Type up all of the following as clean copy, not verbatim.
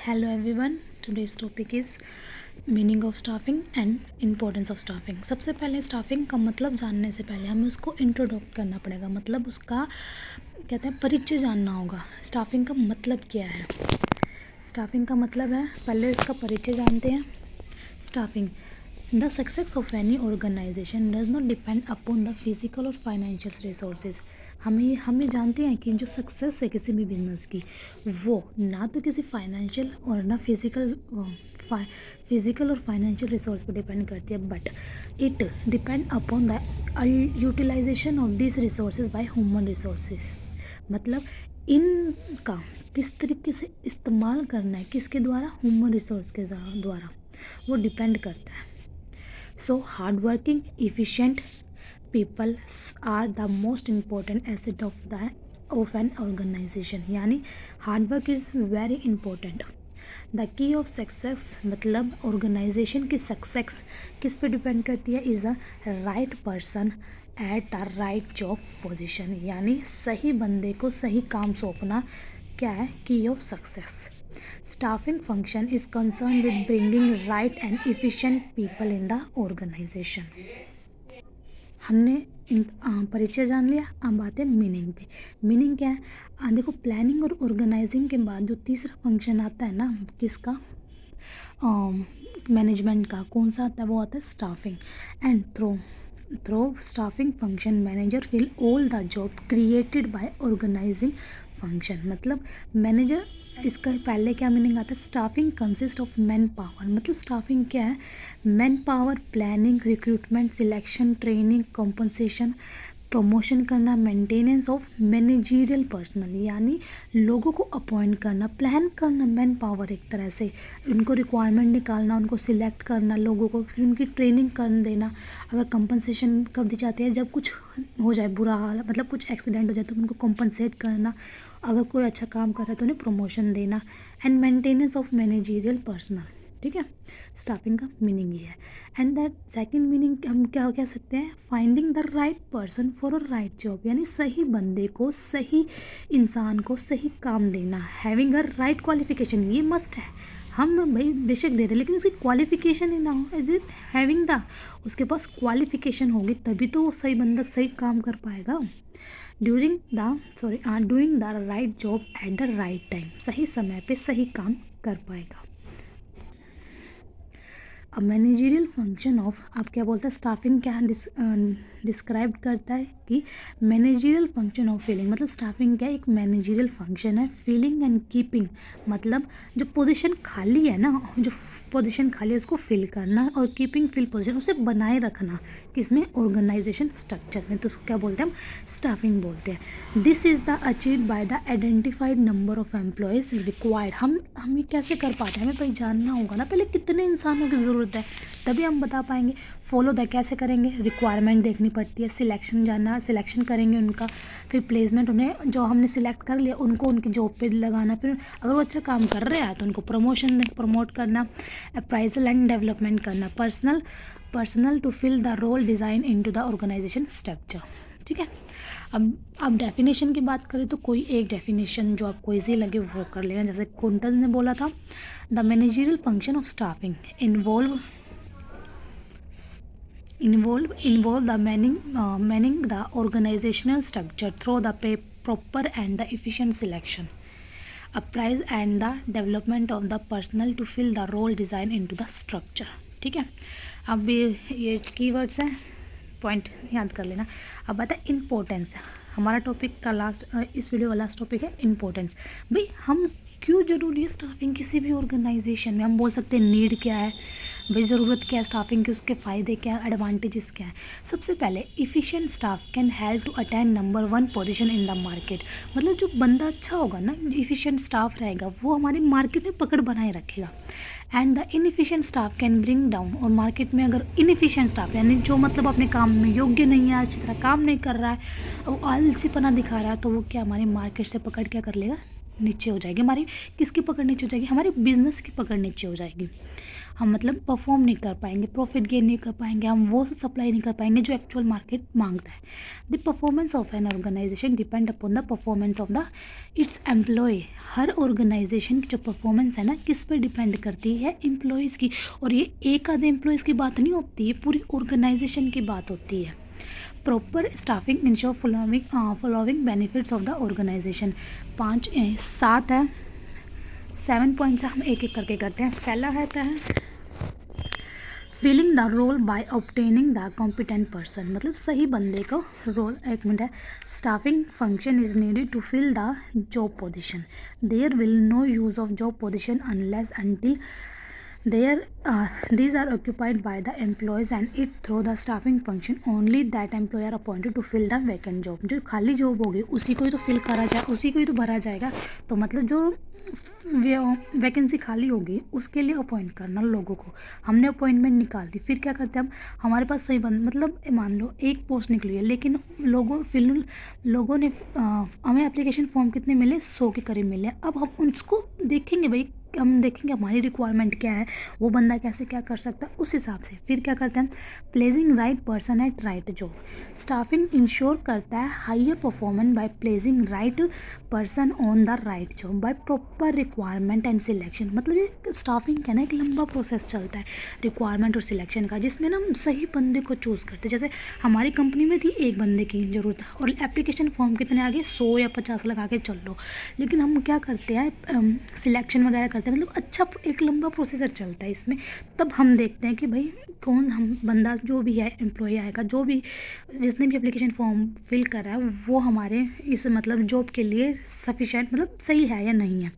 Hello everyone, today's topic is meaning of staffing and importance of staffing. सबसे पहले staffing का मतलब जानने से पहले हमें उसको इंट्रोडक्ट करना पड़ेगा, मतलब उसका कहते हैं परिचय जानना होगा। स्टाफिंग का मतलब क्या है? स्टाफिंग का मतलब है, पहले इसका परिचय जानते हैं। Staffing the success of any organization does not depend upon the physical और फाइनेंशियल रिसोर्सेज। हमें जानते हैं कि जो सक्सेस है किसी भी बिजनेस की, वो ना तो किसी फाइनेंशियल और ना फिजिकल और फाइनेंशियल रिसोर्स पर डिपेंड करती है, but it depend upon the utilization of this resources by human resources. मतलब इनका किस तरीके से इस्तेमाल करना है, किसके द्वारा? ह्यूमन रिसोर्स के द्वारा वो डिपेंड करता है। So hard working efficient people are the most important asset of an organisation. यानी hard work is very important. The key of success मतलब ऑर्गेनाइजेशन की सक्सेस किस पे डिपेंड करती है? Is the right person at the right job position. यानी सही बंदे को सही काम सौंपना क्या है? Key of success. Staffing function is concern with bringing right and efficient people in the organization. हमने परिचय जान लिया, अब बात है मीनिंग पे। मीनिंग क्या है? देखो, प्लानिंग और ऑर्गेनाइजिंग के बाद जो तीसरा फंक्शन आता है ना, किसका? मैनेजमेंट का। कौन सा आता है? वो आता है staffing. And through staffing function manager fill all the job created by organizing function. मतलब मैनेजर, इसका पहले क्या मीनिंग आता है? Staffing consist of man power. मतलब स्टाफिंग क्या है? Man power, planning, recruitment, selection, training, compensation, promotion करना, मेंटेनेंस ऑफ मैनेजरियल पर्सनल। यानी लोगों को अपॉइंट करना, प्लान करना, मैन पावर एक तरह से, उनको रिक्वायरमेंट निकालना, उनको सिलेक्ट करना, लोगों को फिर उनकी ट्रेनिंग कर देना। अगर कंपनसेशन कब दी जाती है? जब कुछ हो जाए, बुरा हाल, मतलब कुछ एक्सीडेंट हो जाए तो उनको कंपनसेट करना। अगर कोई अच्छा काम कर रहा है तो उन्हें प्रमोशन देना। And maintenance of managerial personal. ठीक है, स्टाफिंग का मीनिंग ये है। एंड दैट सेकंड मीनिंग हम क्या कह सकते हैं? Finding the right person for a right job. यानी सही बंदे को, सही इंसान को सही काम देना। हैविंग अ राइट क्वालिफिकेशन, ये मस्ट है। हम भाई बेशक दे रहे हैं, लेकिन उसकी क्वालिफिकेशन ही ना हो। इज इट हैविंग द, उसके पास क्वालिफिकेशन होगी तभी तो वो सही बंदा सही काम कर पाएगा। Doing the right job eight the right time, सही समय पे सही काम कर पाएगा। अब मैनेजरियल फंक्शन ऑफ, आप क्या बोलते हैं? स्टाफिंग क्या डिस्क्राइब करता है कि मैनेजरियल फंक्शन ऑफ फीलिंग। मतलब स्टाफिंग क्या है? एक मैनेजरियल फंक्शन है। फीलिंग एंड कीपिंग, मतलब जो पोजीशन खाली है ना, जो पोजीशन खाली है उसको फिल करना, और कीपिंग फिल पोजीशन, उसे बनाए रखना। किसमें? ऑर्गेनाइजेशन स्ट्रक्चर में। तो क्या बोलते हैं हम? स्टाफिंग बोलते हैं। This is the achieve by the identified number of employees required. हम ये कैसे कर पाते हैं? हमें भाई जानना होगा ना पहले कितने इंसानों की ज़रूरत है, तभी हम बता पाएंगे। फॉलो द कैसे करेंगे? रिक्वायरमेंट देखनी पड़ती है, सिलेक्शन जानना, सिलेक्शन करेंगे उनका, फिर प्लेसमेंट, उन्हें जो हमने सिलेक्ट कर लिया उनको उनकी जॉब पे लगाना, फिर अगर वो अच्छा काम कर रहे हैं तो उनको प्रमोट करना, अप्राइजल एंड डेवलपमेंट करना, personnel to fill the role design into the organization structure. ठीक है, अब डेफिनेशन की बात करें तो कोई एक डेफिनेशन जो आपको इजी लगे वो कर लेना। जैसे कोंटस ने बोला था, the managerial function of staffing involve the manning the organizational structure through the proper and the efficient selection, appraise and the development of the personnel to fill the role design into the structure। ठीक है, अब ये keywords हैं, point याद कर लेना। अब बात है इम्पोर्टेंस। हमारा टॉपिक का लास्ट, इस वीडियो का लास्ट टॉपिक है इम्पोर्टेंस। भाई हम क्यों ज़रूरी है स्टाफिंग किसी भी ऑर्गेनाइजेशन में? हम बोल सकते हैं नीड क्या है भाई, ज़रूरत क्या है स्टाफिंग की, उसके फ़ायदे क्या है, एडवांटेजेस क्या है। सबसे पहले efficient staff can help to attain number 1 position in the market. मतलब जो बंदा अच्छा होगा ना, इफ़िशिएंट स्टाफ रहेगा, वो हमारी मार्केट में पकड़ बनाए रखेगा। And the inefficient staff can bring down, और मार्केट में अगर इनएफिशिएंट स्टाफ यानी जो मतलब अपने काम में योग्य नहीं है, अच्छी तरह काम नहीं कर रहा है, वो आलसीपना दिखा रहा है, तो वो क्या हमारी मार्केट से पकड़ क्या कर लेगा? नीचे हो जाएगी, हमारी किसकी पकड़ नीचे हो जाएगी, हमारे बिजनेस की पकड़ नीचे हो जाएगी। हम मतलब परफॉर्म नहीं कर पाएंगे, प्रॉफिट गेन नहीं कर पाएंगे, हम वो सप्लाई नहीं कर पाएंगे जो एक्चुअल मार्केट मांगता है। The performance of an organization depend upon the performance of the its employ. हर ऑर्गेनाइजेशन की जो परफॉर्मेंस है ना, किस पे डिपेंड करती है, एम्प्लॉयज़ की। और ये एक आधे एम्प्लॉयज़ की बात नहीं होती है, पूरी ऑर्गेनाइजेशन की बात होती है। Proper staffing ensure following benefits of the organization. 7 है, 7 पॉइंट्स हम एक एक करके करते हैं। पहला रहता है filling the role by obtaining the competent person, मतलब सही बंदे को रोल। एक मिनट है, staffing function is needed to fill the job position. There will no use of job position unless until these are occupied by the employees and it through the staffing function only that employer are appointed to fill the vacant job। जो खाली job होगी उसी को ही तो fill करा जाए, उसी को ही तो भरा जाएगा। तो मतलब जो वैकेंसी खाली होगी उसके लिए अपॉइंट करना लोगों को। हमने अपॉइंटमेंट निकाल दी, फिर क्या करते हैं हम, हमारे पास सही बंद, मतलब मान लो एक पोस्ट निकली है, लेकिन लोगों ने हमें एप्लीकेशन फॉर्म कितने मिले, 100 के करीब मिले। अब हम उसको देखेंगे भाई, हम देखेंगे हमारी रिक्वायरमेंट क्या है, वो बंदा कैसे क्या कर सकता है, उस हिसाब से फिर क्या करते हैं, placing right person at right job. Staffing ensure करता है higher performance by placing right person on the right job by proper requirement and selection. मतलब ये स्टाफिंग का ना एक लंबा प्रोसेस चलता है रिक्वायरमेंट और सिलेक्शन का, जिसमें ना हम सही बंदे को चूज़ करते हैं। जैसे हमारी कंपनी में थी, एक बंदे की ज़रूरत है और एप्लीकेशन फॉर्म कितने आगे, 100 या 50 लगा के चल लो। लेकिन हम क्या करते हैं, सिलेक्शन वगैरह करते हैं, मतलब अच्छा एक लंबा प्रोसेसर चलता है इसमें। तब हम देखते हैं कि भाई कौन हम बंदा जो भी है, एम्प्लॉय आएगा, जो भी जिसने भी एप्लीकेशन फॉर्म फिल करा है वो हमारे इस मतलब जॉब के लिए सफिशेंट, मतलब सही है या नहीं है।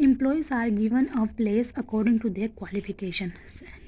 Employees are given a place according to their qualification.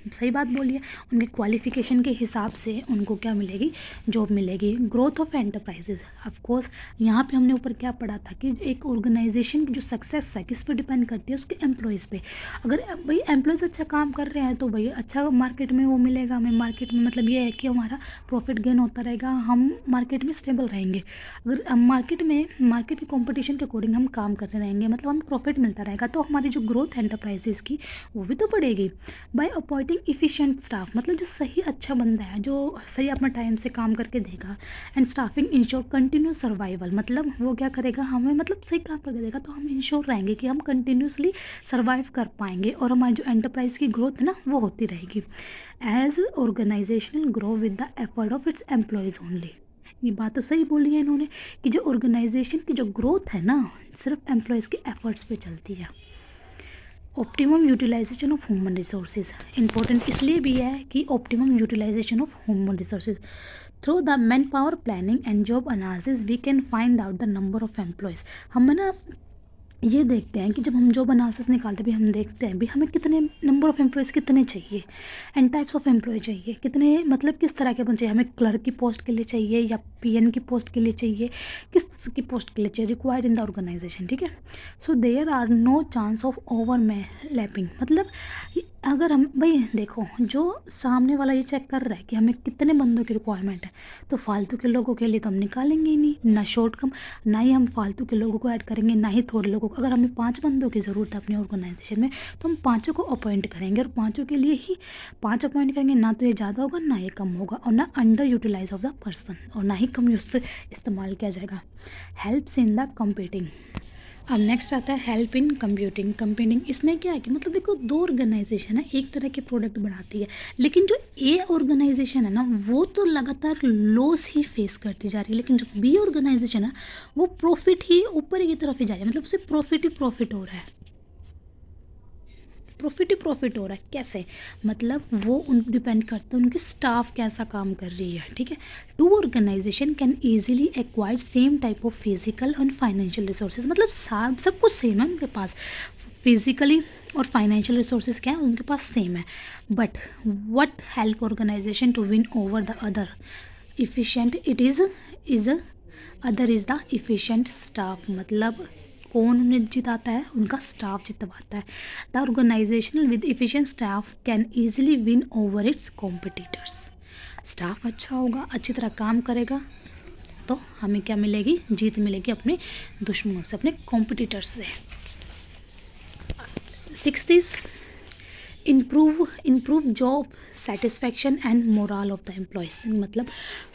सही बात बोलिए, उनके क्वालिफिकेशन के हिसाब से उनको क्या मिलेगी, जॉब मिलेगी। Growth of enterprises, of course यहाँ पे हमने ऊपर क्या पढ़ा था कि एक ऑर्गेनाइजेशन की जो सक्सेस है किस पे डिपेंड करती है, उसके एम्प्लॉयज़ पे। अगर भाई एम्प्लॉयज़ अच्छा काम कर रहे हैं तो भाई अच्छा मार्केट में वो मिलेगा हमें। मार्केट में मतलब ये है कि हमारा प्रॉफिट गेन होता रहेगा, हम मार्केट में स्टेबल रहेंगे। अगर हम मार्केट की कॉम्पिटिशन के अकॉर्डिंग हम काम करते रहेंगे, मतलब हमें प्रॉफिट मिलता रहेगा, तो हमारी जो ग्रोथ एंटरप्राइजेज़ की वो भी तो बढ़ेगी। बाय अपॉइंटिंग इफ़िशिएंट स्टाफ, मतलब जो सही अच्छा बंदा है, जो सही अपना टाइम से काम करके देगा। And staffing ensure continuous survival, मतलब वो क्या करेगा, हमें मतलब सही काम करके देगा तो हम इंश्योर रहेंगे कि हम कंटिन्यूसली सर्वाइव कर पाएंगे और हमारी जो एंटरप्राइज की ग्रोथ है ना वो होती रहेगी। As organizational grow with the effort of its employees only. ये बात तो सही बोली है इन्होंने कि जो ऑर्गेनाइजेशन की जो ग्रोथ है ना सिर्फ एम्प्लॉयज़ के एफर्ट्स पे चलती है। Optimum utilization of human resources important इसलिए भी है कि optimum utilization of human resources through the man power planning and job analysis we can find out the number of employees. हम ना ये देखते हैं कि जब हम जॉब एनालिसिस निकालते हैं भी हम देखते हैं भी हमें कितने नंबर ऑफ़ एम्प्लॉयज़ कितने चाहिए एंड टाइप्स ऑफ एम्प्लॉय चाहिए कितने, मतलब किस तरह के बंदे चाहिए, हमें क्लर्क की पोस्ट के लिए चाहिए या पीएन की पोस्ट के लिए चाहिए, किस की पोस्ट के लिए चाहिए, रिक्वायर्ड इन द ऑर्गेनाइजेशन। ठीक है, so there are no chance of overlapping. मतलब अगर हम भाई देखो जो सामने वाला ये चेक कर रहा है कि हमें कितने बंदों की रिक्वायरमेंट है, तो फालतू के लोगों के लिए तो हम निकालेंगे ही नहीं, ना शॉर्ट कम, ना ही हम फालतू के लोगों को ऐड करेंगे, ना ही थोड़े लोगों को। अगर हमें 5 बंदों की ज़रूरत है अपनी ऑर्गेनाइजेशन में तो हम 5 को अपॉइंट करेंगे और 5 के लिए ही 5 अपॉइंट करेंगे, ना तो ये ज़्यादा होगा ना ये कम होगा और ना under utilize of the person और ना ही कम यूज इस्तेमाल किया जाएगा। Helps in the competing. अब नेक्स्ट आता है हेल्प इन कंप्यूटिंग। इसमें क्या है कि मतलब देखो दो ऑर्गेनाइजेशन है एक तरह के प्रोडक्ट बनाती है, लेकिन जो ए ऑर्गेनाइजेशन है ना वो तो लगातार लॉस ही फेस करती जा रही है, लेकिन जो बी ऑर्गेनाइजेशन है वो प्रॉफिट ही ऊपर की तरफ ही जा रही है, मतलब उसे प्रॉफिट ही प्रॉफिट हो रहा है, प्रॉफिट ही प्रॉफिट हो रहा है। कैसे, मतलब वो उन डिपेंड करता है उनकी स्टाफ कैसा काम कर रही है। ठीक है, two organization can easily acquire same type of physical and financial resources, मतलब सब कुछ सेम है उनके पास, फिजिकली और फाइनेंशियल रिसोर्सेज क्या है उनके पास सेम है। But what help organization to win over the other efficient it is other is the efficient staff, मतलब कौन उन्हें जिताता है, उनका स्टाफ जितवाता है। The organization with efficient staff can easily win over its competitors. Staff अच्छा होगा, अच्छी तरह काम करेगा तो हमें क्या मिलेगी, जीत मिलेगी अपने दुश्मनों से, अपने कॉम्पिटिटर्स से। Sixth is improve job satisfaction and morale of the employees. मतलब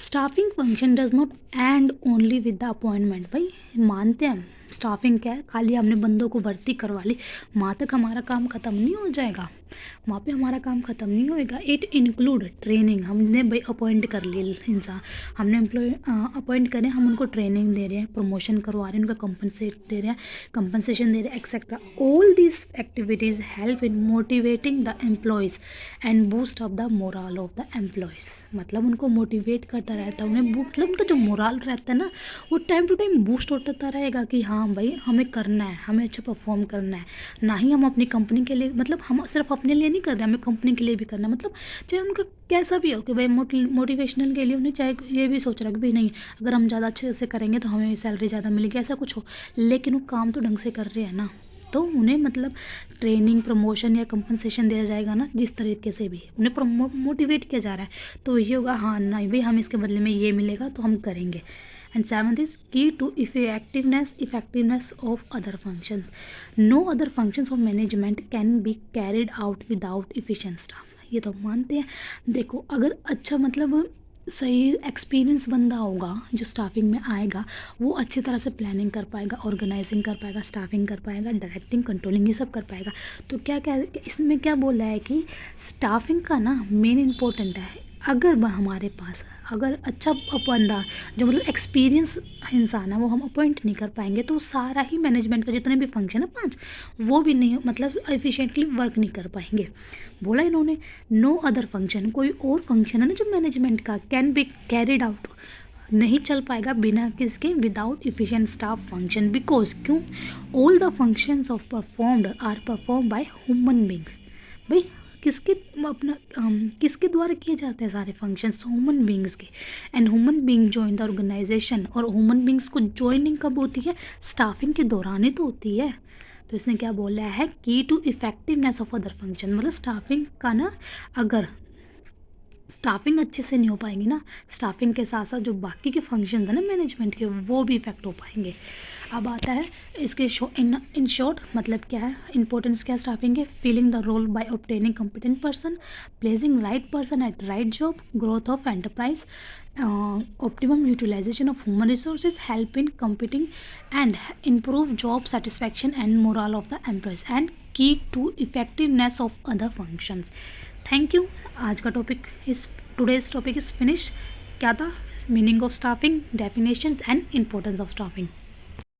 staffing function does not and only with the appointment. भाई मानते हैं हम स्टाफिंग क्या है, खाली हमने बंदों को भर्ती करवा ली, वहाँ तक हमारा काम ख़त्म नहीं हो जाएगा, वहाँ पे हमारा काम ख़त्म नहीं होएगा. It include training. हमने भाई अपॉइंट कर ली इंसान, हमने एम्प्लॉय अपॉइंट करें, हम उनको ट्रेनिंग दे रहे हैं, प्रमोशन करवा रहे हैं, उनका कंपनसेशन दे रहे हैं etcetera. All this activities help in motivating the employees and boost up the moral of the employees. मतलब उनको मोटिवेट करता रहता है, उन्हें मतलब उनका जो मोरल रहता है ना, वो टाइम टू टाइम बूस्ट होता रहेगा कि हाँ भाई हमें करना है, हमें अच्छा परफॉर्म करना है. ना ही हम अपनी कंपनी के लिए, मतलब हम सिर्फ अपने लिए नहीं कर रहे, हमें कंपनी के लिए भी करना है. मतलब चाहे उनका कैसा भी हो कि भाई मोटिवेशनल के लिए उन्हें चाहे ये भी सोच रहा है कि भाई नहीं, अगर हम ज़्यादा अच्छे से करेंगे तो हमें सैलरी ज़्यादा मिलेगी, ऐसा कुछ हो, लेकिन वो काम तो ढंग से कर रहे हैं ना, तो उन्हें मतलब ट्रेनिंग, प्रमोशन या कंपनसेशन दिया जाएगा ना, जिस तरीके से भी उन्हें मोटिवेट किया जा रहा है, तो ये होगा हाँ नहीं भाई हम इसके बदले में ये मिलेगा तो हम करेंगे. And seventh is key to effectiveness of other functions. No other functions of management can be carried out without efficient staff. ये तो मानते हैं. देखो अगर अच्छा मतलब सही एक्सपीरियंस बंदा होगा जो स्टाफिंग में आएगा, वो अच्छी तरह से प्लानिंग कर पाएगा, ऑर्गेनाइजिंग कर पाएगा, स्टाफिंग कर पाएगा, डायरेक्टिंग, कंट्रोलिंग ये सब कर पाएगा. तो क्या क्या इसमें क्या बोल रहा है कि स्टाफिंग का ना मेन इम्पोर्टेंट है. अगर हमारे पास अगर अच्छा बंदा जो मतलब एक्सपीरियंस इंसान है वो हम अपॉइंट नहीं कर पाएंगे, तो सारा ही मैनेजमेंट का जितने भी फंक्शन है 5, वो भी नहीं मतलब एफिशिएंटली वर्क नहीं कर पाएंगे. बोला इन्होंने नो अदर फंक्शन, कोई और फंक्शन है ना जो मैनेजमेंट का कैन बी कैरिड आउट, नहीं चल पाएगा बिना किसके, without efficient staff function. Because क्यों, all the functions of performed are perform by human beings. भाई किसके अपना किसके द्वारा किए जाते हैं सारे फंक्शंस, ह्यूमन बींग्स के. And human being join the organisation, और ह्यूमन बींग्स को ज्वाइनिंग कब होती है, स्टाफिंग के दौरान ही तो होती है. तो इसने क्या बोला है, key to effectiveness of other function. मतलब स्टाफिंग का ना, अगर स्टाफिंग अच्छे से नहीं हो पाएगी ना, स्टाफिंग के साथ साथ जो बाकी के फंक्शन है ना मैनेजमेंट के, वो भी इफेक्ट हो पाएंगे. अब आता है इसके इन शॉर्ट मतलब क्या है, इंपॉर्टेंस क्या है स्टाफिंग के. Filling the role by obtaining competent person, placing right person at right job, growth of enterprise, optimum utilization of human resources, help in competing and improve job satisfaction and morale of the employees, and key to effectiveness of other functions. Thank you. आज का topic इस today's topic is finish. क्या था, meaning of staffing, definitions and importance of staffing.